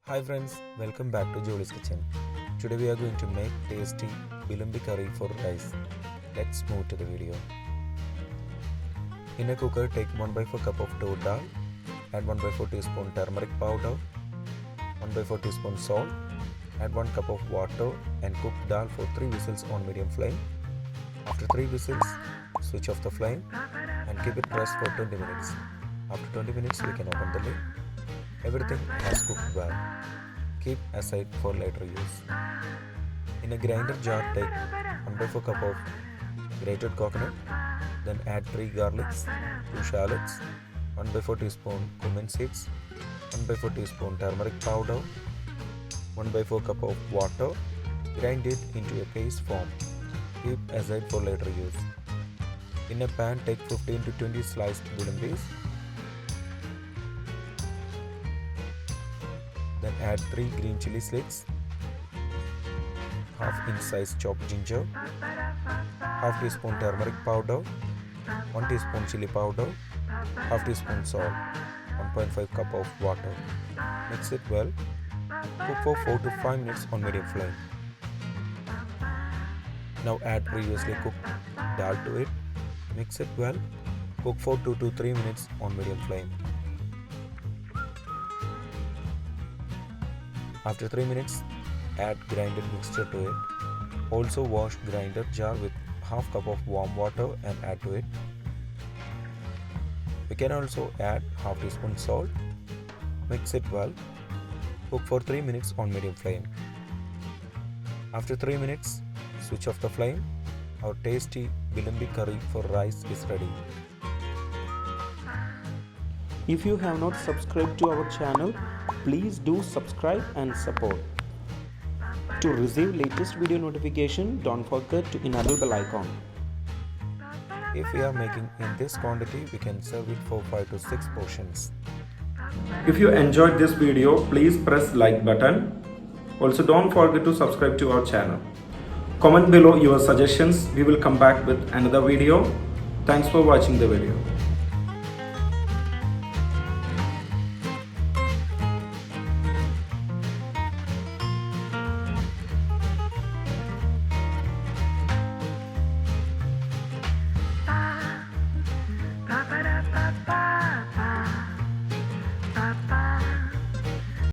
Hi friends, welcome back to Jolys kitchen. Today we are going to make tasty Bilimbi curry for rice. Let's move to the video. In a cooker, take 1/4 cup of toor dal, add 1/4 teaspoon turmeric powder, 1/4 teaspoon salt, add 1 cup of water and cook dal for 3 whistles on medium flame. After 3 whistles, switch off the flame and keep it rest for 20 minutes. After 20 minutes, we can open the lid. Everything has cooked well. Keep aside for later use. In a grinder jar, take 1/4 cup of grated coconut, then add 3 garlics, 2 shallots, 1/4 teaspoon cumin seeds, 1/4 teaspoon turmeric powder, 1/4 cup of water. Grind it into a paste form. Keep aside for later use. In a pan, take 15 to 20 sliced bilimbis. Then add 3 green chili slicks, half inch size chopped ginger, half teaspoon turmeric powder, 1 teaspoon chili powder, half teaspoon salt, 1.5 cup of water. Mix it well. Cook for 4 to 5 minutes on medium flame. Now add previously cooked dal to it. Mix it well. Cook for 2 to 3 minutes on medium flame. After 3 minutes, add grinded mixture to it. Also wash grinder jar with half cup of warm water and add to it. We can also add half teaspoon salt. Mix it well. Cook for 3 minutes on medium flame. After 3 minutes, switch off the flame. Our tasty Bilimbi curry for rice is ready. If you have not subscribed to our channel, please do subscribe and support. To receive latest video notification, don't forget to enable bell icon. If we are making in this quantity, we can serve it for 5 to 6 portions. If you enjoyed this video, please press like button. Also don't forget to subscribe to our channel. Comment below your suggestions. We will come back with another video. Thanks for watching the video.